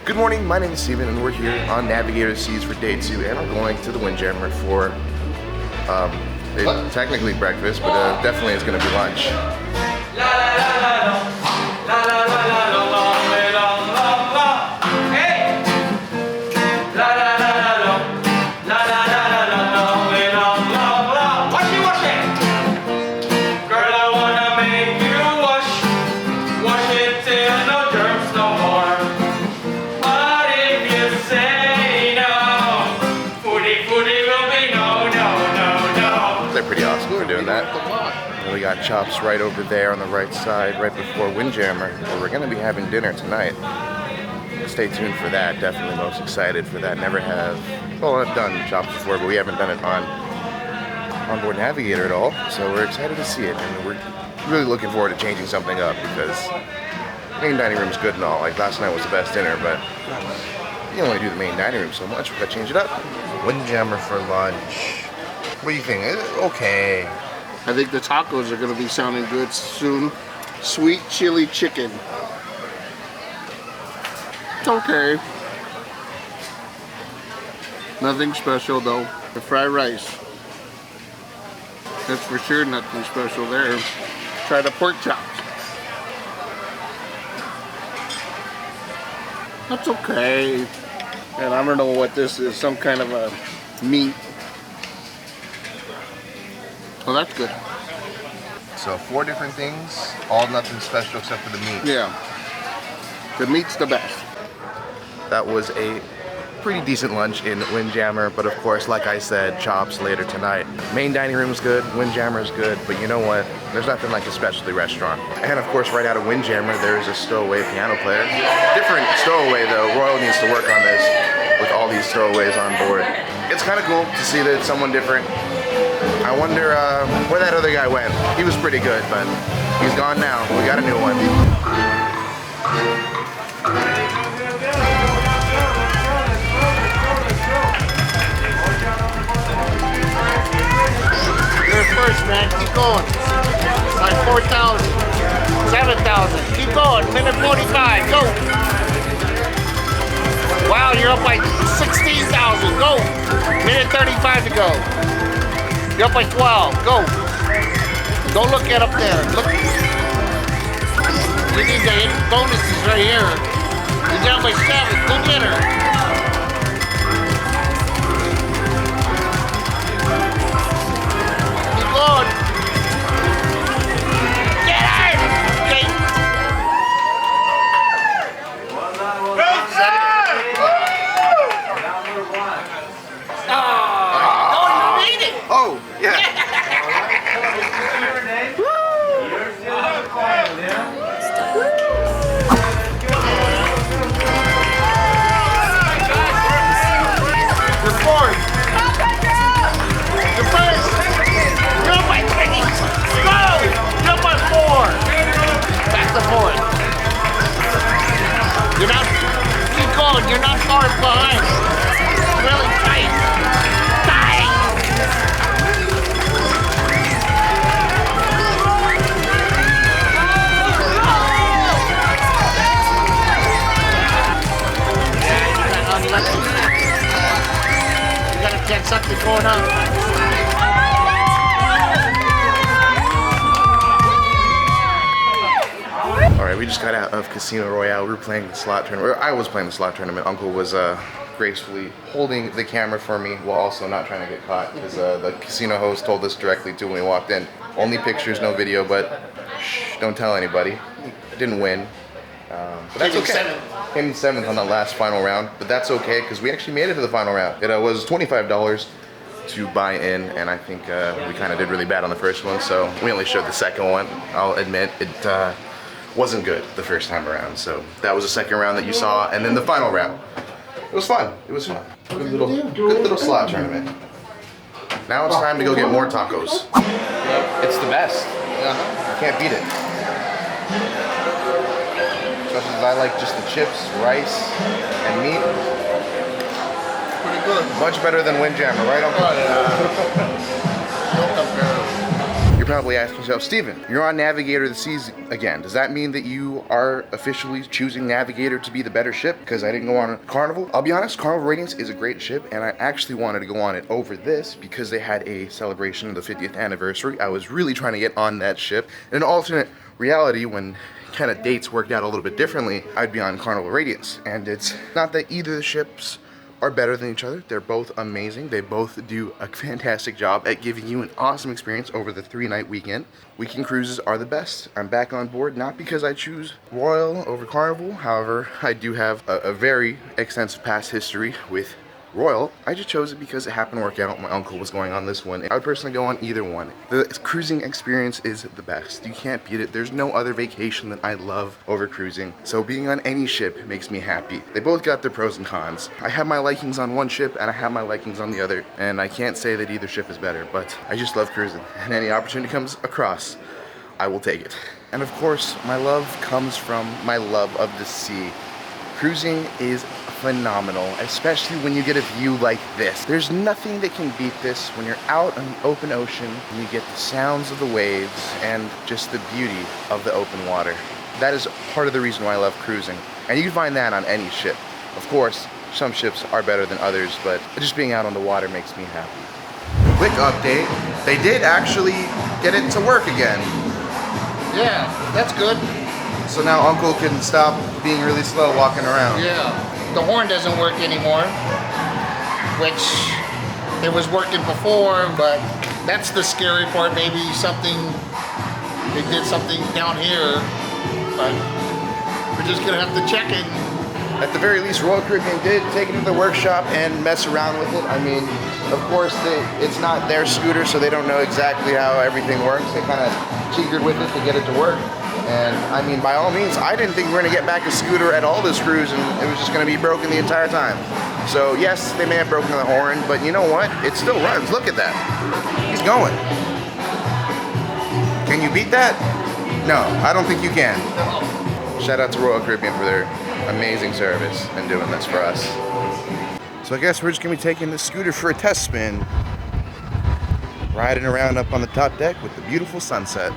Good morning, my name is Steven and we're here on Navigator Seas for day 2 and I'm going to the Windjammer for technically breakfast, but definitely it's going to be lunch. We got Chops right over there on the right side, right before Windjammer, where we're going to be having dinner tonight. Stay tuned for that. Definitely most excited for that. Never have, well, I've done Chops before, but we haven't done it on board Navigator at all. So we're excited to see it, and we're really looking forward to changing something up because main dining room's good and all. Like last night was the best dinner, but you only do the main dining room so much. We got to change it up. Windjammer for lunch. What do you think? Okay. I think the tacos are going to be sounding good soon. Sweet chili chicken. It's okay. Nothing special though. The fried rice. That's for sure nothing special there. Try the pork chops. That's okay. And I don't know what this is. Some kind of a meat. Oh, that's good. So 4 different things, all nothing special except for the meat. Yeah. The meat's the best. That was a pretty decent lunch in Windjammer, but of course, like I said, Chops later tonight. Main dining room is good, Windjammer is good, but you know what? There's nothing like a specialty restaurant. And of course, right out of Windjammer, there is a stowaway piano player. Different stowaway though. Royal needs to work on this with all these stowaways on board. It's kind of cool to see that it's someone different. I wonder where that other guy went. He was pretty good, but he's gone now. We got a new one. You're first, man. Keep going. Like 4,000, 7,000. Keep going. Minute 45. Go. Wow, you're up like 16,000. Go. Minute 35 to go. You're up by 12. Go. Don't look at up there. Look. You need the bonuses right here. You're down by 7. Go get her. Keep going. Get her! Okay. Oh, yeah. You're fourth. You're first. You're up by 3. Go! You're up by 4. Back to 4th. You're not, keep going. You're not far behind. Really tight. You gotta get something going on. Alright, we just got out of Casino Royale. We were playing the slot tournament. I was playing the slot tournament. Uncle was gracefully holding the camera for me while also not trying to get caught because the casino host told us directly to when we walked in. Only pictures, no video, but shh, don't tell anybody. Didn't win. But that's okay. Came in 7th on that last final round, but that's okay because we actually made it to the final round. It was $25 to buy in, and I think we kind of did really bad on the first one, so we only showed the second one. I'll admit it wasn't good the first time around, so that was the second round that you saw, and then the final round. It was fun. It was fun. Good little slot tournament. Now it's time to go get more tacos. It's the best. You can't beat it. Especially as I like just the chips, rice, and meat. Pretty good. Much better than Windjammer, right, Uncle? Oh, yeah. No comparison. You're probably asking yourself, Steven, you're on Navigator this season again. Does that mean that you are officially choosing Navigator to be the better ship? Because I didn't go on Carnival. I'll be honest, Carnival Radiance is a great ship, and I actually wanted to go on it over this because they had a celebration of the 50th anniversary. I was really trying to get on that ship. In an alternate reality, when kind of dates worked out a little bit differently, I'd be on Carnival Radiance. And it's not that either of the ships are better than each other. They're both amazing. They both do a fantastic job at giving you an awesome experience over the 3-night weekend. Weekend cruises are the best. I'm back on board, not because I choose Royal over Carnival. However, I do have a very extensive past history with Royal. I just chose it because it happened to work out. My uncle was going on this one. I would personally go on either one. The cruising experience is the best. You can't beat it. There's no other vacation that I love over cruising. So being on any ship makes me happy. They both got their pros and cons. I have my likings on one ship and I have my likings on the other. And I can't say that either ship is better, but I just love cruising. And any opportunity comes across, I will take it. And of course, my love comes from my love of the sea. Cruising is phenomenal, especially when you get a view like this. There's nothing that can beat this when you're out on the open ocean and you get the sounds of the waves and just the beauty of the open water. That is part of the reason why I love cruising. And you can find that on any ship. Of course, some ships are better than others, but just being out on the water makes me happy. Quick update, they did actually get it to work again. Yeah, that's good. So now Uncle can stop being really slow walking around. Yeah. The horn doesn't work anymore, which it was working before, but that's the scary part. Maybe they did something down here, but we're just gonna have to check it. At the very least, Royal Caribbean did take it to the workshop and mess around with it. I mean, of course, it's not their scooter, so they don't know exactly how everything works. They kind of tinkered with it to get it to work. And I mean, by all means, I didn't think we were gonna get back a scooter at all this cruise and it was just gonna be broken the entire time. So yes, they may have broken the horn, but you know what? It still runs, look at that. He's going. Can you beat that? No, I don't think you can. Shout out to Royal Caribbean for their amazing service and doing this for us. So I guess we're just gonna be taking this scooter for a test spin. Riding around up on the top deck with the beautiful sunset.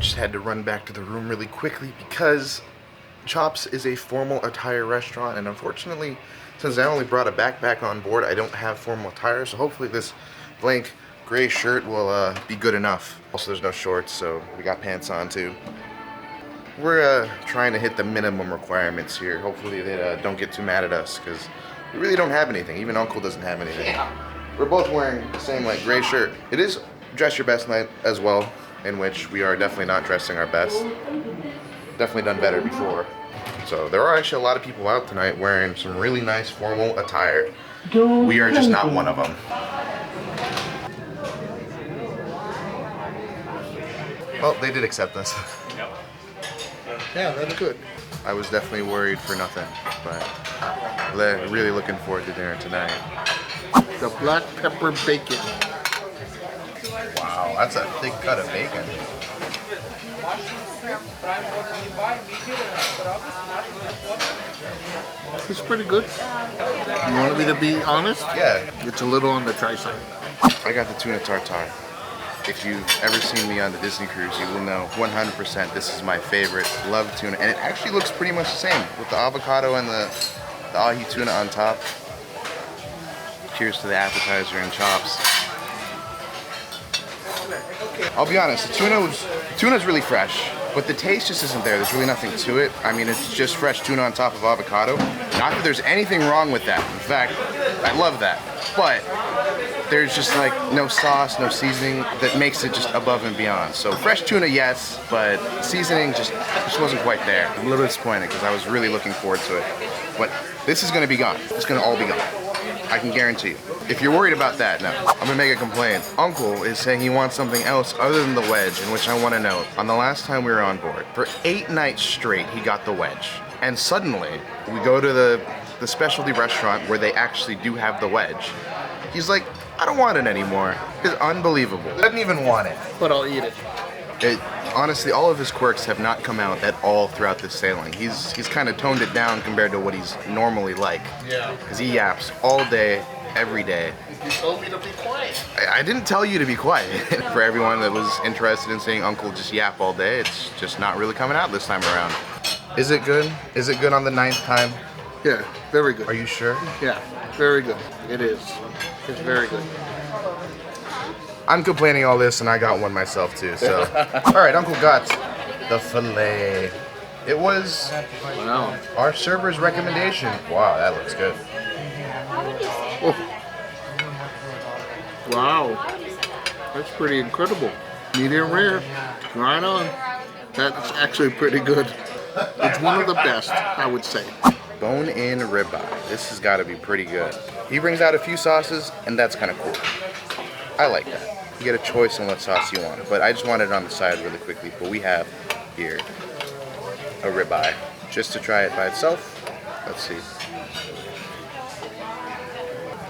Just had to run back to the room really quickly because Chops is a formal attire restaurant, and unfortunately, since I only brought a backpack on board, I don't have formal attire, so hopefully this blank gray shirt will be good enough. Also, there's no shorts, so we got pants on too. We're trying to hit the minimum requirements here. Hopefully they don't get too mad at us, because we really don't have anything. Even Uncle doesn't have anything. Yeah. We're both wearing the same like gray shirt. It is dress your best night as well, in which we are definitely not dressing our best. Definitely done better before. So there are actually a lot of people out tonight wearing some really nice formal attire. We are just not one of them. Well, they did accept us. Yeah, that's good. I was definitely worried for nothing, but really looking forward to dinner tonight. The black pepper bacon. Wow, that's a thick cut of bacon. It's pretty good. You want me to be honest? Yeah. It's a little on the dry side. I got the tuna tartare. If you've ever seen me on the Disney cruise, you will know 100% this is my favorite. Love tuna, and it actually looks pretty much the same with the avocado and the ahi tuna on top. Cheers to the appetizer and chops. I'll be honest, the tuna's really fresh, but the taste just isn't there. There's really nothing to it. I mean, it's just fresh tuna on top of avocado. Not that there's anything wrong with that. In fact, I love that. But there's just like no sauce, no seasoning that makes it just above and beyond. So fresh tuna, yes, but seasoning just wasn't quite there. I'm a little disappointed because I was really looking forward to it. But this is gonna be gone. It's gonna all be gone. I can guarantee you. If you're worried about that, no. I'm gonna make a complaint. Uncle is saying he wants something else other than the wedge, in which I wanna know. On the last time we were on board, for 8 nights straight, he got the wedge. And suddenly, we go to the specialty restaurant where they actually do have the wedge. He's like, I don't want it anymore. It's unbelievable. He doesn't even want it. But I'll eat it. Honestly, all of his quirks have not come out at all throughout this sailing. He's kind of toned it down compared to what he's normally like. Yeah. Because he yaps all day, every day. You told me to be quiet. I didn't tell you to be quiet. For everyone that was interested in seeing Uncle just yap all day, it's just not really coming out this time around. Is it good? Is it good on the 9th time? Yeah, very good. Are you sure? Yeah, very good. It is. It's very good. I'm complaining all this and I got one myself too, so. All right, Uncle got the filet. It was our server's recommendation. Wow, that looks good. Oh. Wow, that's pretty incredible. Medium rare, right on. That's actually pretty good. It's one of the best, I would say. Bone-in ribeye. This has got to be pretty good. He brings out a few sauces, and that's kind of cool. I like that. You get a choice on what sauce you want, but I just want it on the side really quickly. But we have here a ribeye. Just to try it by itself, let's see.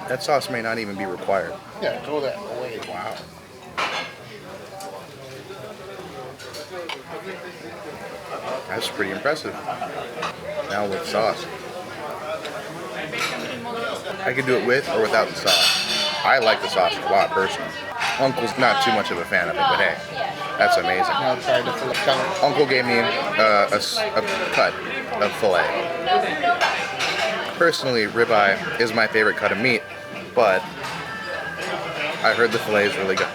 That sauce may not even be required. Yeah, throw that away. Wow. That's pretty impressive. Now with sauce. I could do it with or without the sauce. I like the sauce a lot personally. Uncle's not too much of a fan of it, but hey, that's amazing. Now try the fillet. Uncle gave me a cut of filet. Personally, ribeye is my favorite cut of meat, but I heard the filet is really good.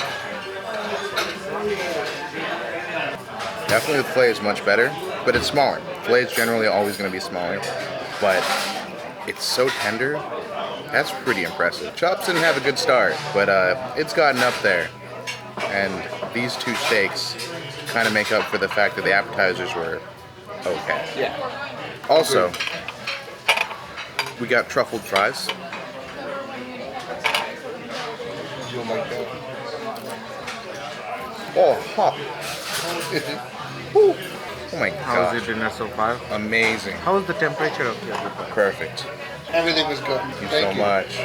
Definitely the filet is much better, but it's smaller. Filet is generally always going to be smaller, but it's so tender. That's pretty impressive. Chops didn't have a good start, but it's gotten up there. And these two steaks kind of make up for the fact that the appetizers were okay. Yeah. Also, we got truffled fries. You like that? Oh, huh. Woo. Oh my How gosh. is the dinner so far? Amazing. How is the temperature of your ribeye? Perfect. Everything was good. Thank you so much.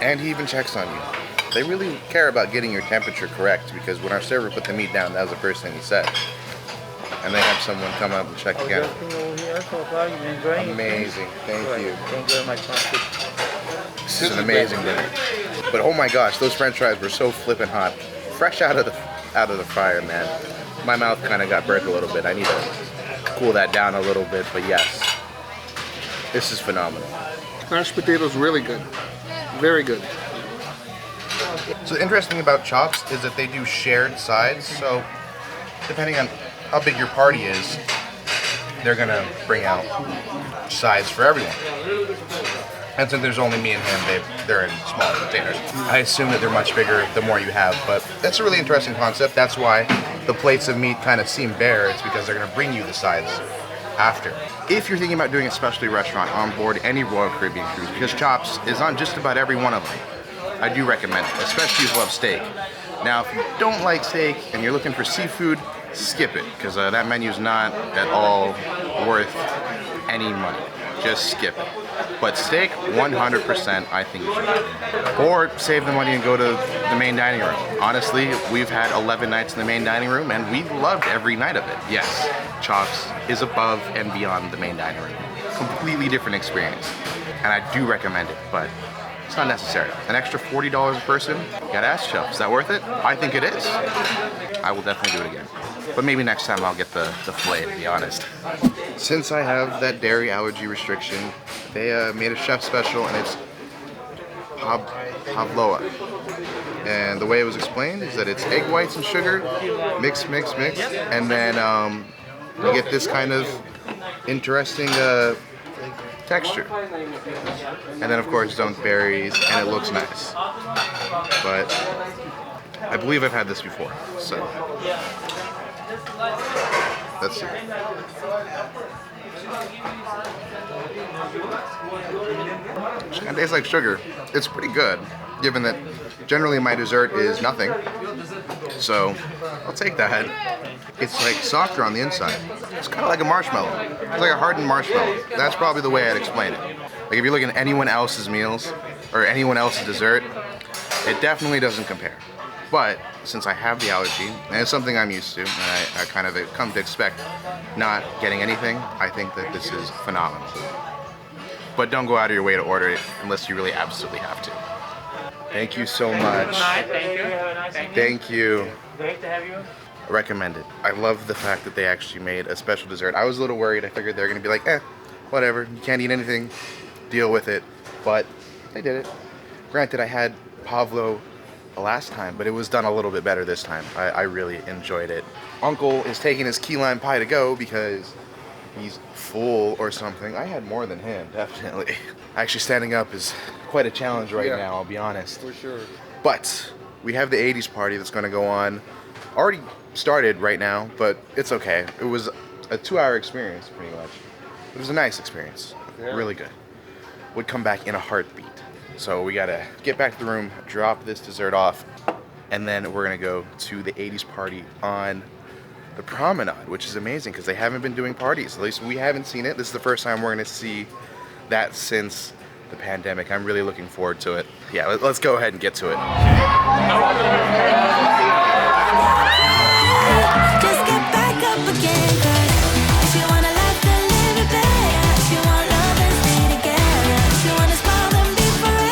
And he even checks on you. They really care about getting your temperature correct, because when our server put the meat down, that was the first thing he said. And they have someone come up and check again. Everything over here so far, you enjoying it? Amazing. Thank you. Thank you very much. This is an amazing dinner. But oh my gosh, those French fries were so flippin' hot. Fresh out of the fryer, man. My mouth kind of got burnt a little bit. I need to cool that down a little bit, but yes. This is phenomenal. Mashed potatoes really good. Very good. So the interesting thing about chops is that they do shared sides, so depending on how big your party is, they're gonna bring out sides for everyone. And since there's only me and him, they're in smaller containers. I assume that they're much bigger the more you have, but that's a really interesting concept. That's why the plates of meat kind of seem bare. It's because they're gonna bring you the sides after. If you're thinking about doing a specialty restaurant on board any Royal Caribbean cruise, because Chops is on just about every one of them, I do recommend it, especially if you love steak. Now, if you don't like steak and you're looking for seafood, skip it, because that menu is not at all worth any money. Just skip it. But steak, 100% I think you should. Or save the money and go to the main dining room. Honestly, we've had 11 nights in the main dining room and we loved every night of it. Yes, Chops is above and beyond the main dining room. Completely different experience. And I do recommend it, but it's not necessary. An extra $40 a person, you gotta ask yourself, is that worth it? I think it is. I will definitely do it again. But maybe next time I'll get the filet, to be honest. Since I have that dairy allergy restriction, they made a chef special and it's pavlova. And the way it was explained is that it's egg whites and sugar, mix, and then you get this kind of interesting texture. And then of course dumped berries, and it looks nice. But I believe I've had this before, so let's see. It kind of tastes like sugar. It's pretty good, given that generally my dessert is nothing. So I'll take that. It's like softer on the inside. It's kind of like a marshmallow. It's like a hardened marshmallow. That's probably the way I'd explain it. Like if you look at anyone else's meals or anyone else's dessert, it definitely doesn't compare. But since I have the allergy, and it's something I'm used to, and I kind of come to expect not getting anything, I think that this is phenomenal. but don't go out of your way to order it unless you really absolutely have to. Thank you so much. Thank you. Have a nice evening. Thank you. Great to have you. I recommend it. I love the fact that they actually made a special dessert. I was a little worried. I figured they're gonna be like, whatever, you can't eat anything, deal with it. But they did it. Granted, I had Pavlo the last time, but it was done a little bit better this time. I really enjoyed it. Uncle is taking his key lime pie to go because he's full or something. I had more than him, definitely. Actually, standing up is quite a challenge right now, I'll be honest. For sure. But we have the 80s party that's gonna go on. Already started right now, but it's okay. It was a 2-hour experience, pretty much. It was a nice experience, really good. Would come back in a heartbeat. So we gotta get back to the room, drop this dessert off, and then we're gonna go to the 80s party on the Promenade, which is amazing because they haven't been doing parties. At least we haven't seen it. This is the first time we're gonna see that since the pandemic. I'm really looking forward to it. Yeah, let's go ahead and get to it. Just get back up again, 'cause if you wanna laugh and live it better, if you want love and stay together, if you wanna smile and be forever.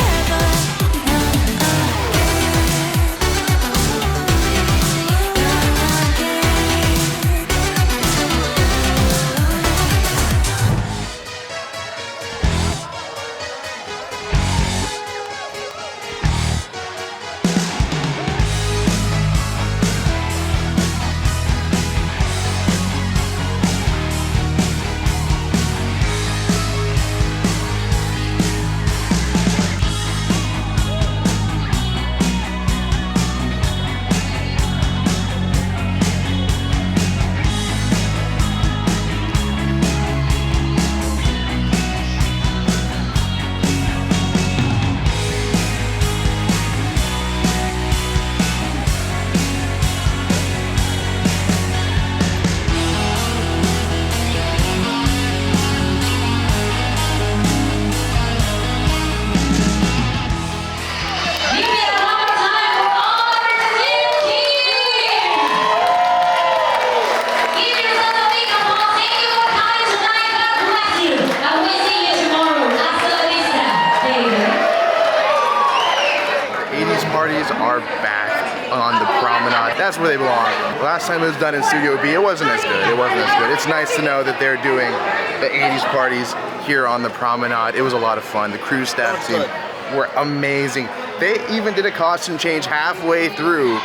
Are back on the Promenade. That's where they belong. Last time it was done in Studio B, it wasn't as good. It's nice to know that they're doing the 80s parties here on the Promenade. It was a lot of fun. The crew staff team were amazing. They even did a costume change halfway through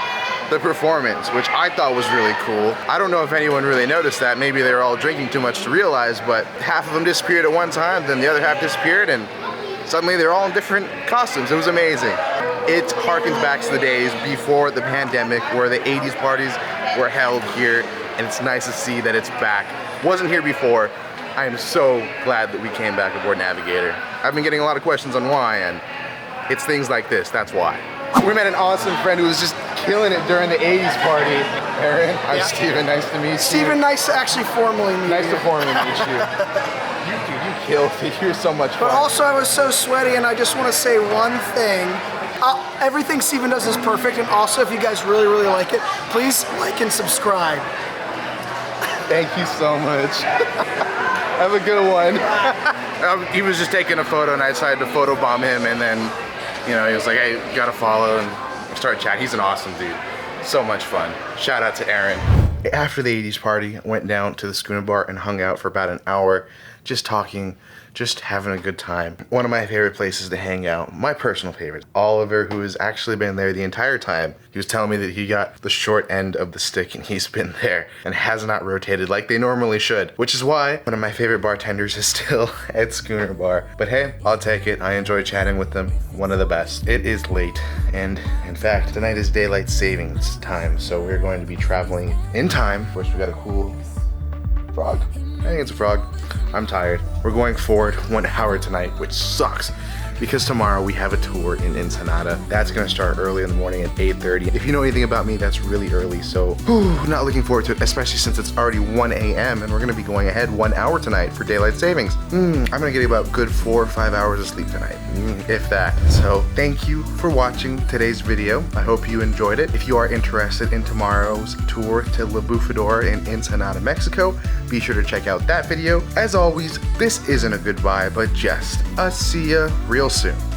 the performance, which I thought was really cool. I don't know if anyone really noticed that. Maybe they were all drinking too much to realize, but half of them disappeared at one time, then the other half disappeared, and suddenly they're all in different costumes. It was amazing. It harkens back to the days before the pandemic where the 80s parties were held here, and it's nice to see that it's back. Wasn't here before. I am so glad that we came back aboard Navigator. I've been getting a lot of questions on why, and it's things like this, that's why. We met an awesome friend who was just killing it during the 80s party. Aaron, I'm Steven, nice to meet you. Steven, nice to actually formally meet you. Nice to formally meet you. You killed it, you're so much fun. But also I was so sweaty, and I just want to say one thing. Everything Steven does is perfect, and also if you guys really, really like it, please like and subscribe. Thank you so much. Have a good one. He was just taking a photo, and I decided to photobomb him, and then, you know, he was like, hey, you gotta follow, and we started chatting. He's an awesome dude. So much fun. Shout out to Aaron. After the 80s party, went down to the Schooner Bar and hung out for about an hour, just talking, just having a good time. One of my favorite places to hang out, my personal favorite. Oliver, who has actually been there the entire time, he was telling me that he got the short end of the stick and he's been there and has not rotated like they normally should, which is why one of my favorite bartenders is still at Schooner Bar. But hey, I'll take it. I enjoy chatting with them. One of the best. It is late, and in fact, tonight is daylight savings time, so we're going to be traveling in time. Of course, we got a cool frog. I think it's a frog. I'm tired. We're going forward 1 hour tonight, which sucks because tomorrow we have a tour in Ensenada. That's gonna start early in the morning at 8:30. If you know anything about me, that's really early, so not looking forward to it, especially since it's already 1 a.m. and we're gonna be going ahead 1 hour tonight for daylight savings. I'm gonna get about good 4 or 5 hours of sleep tonight, if that. So thank you for watching today's video. I hope you enjoyed it. If you are interested in tomorrow's tour to La Bufador in Ensenada, Mexico, be sure to check out that video. As always, this isn't a goodbye, but just a see ya real soon.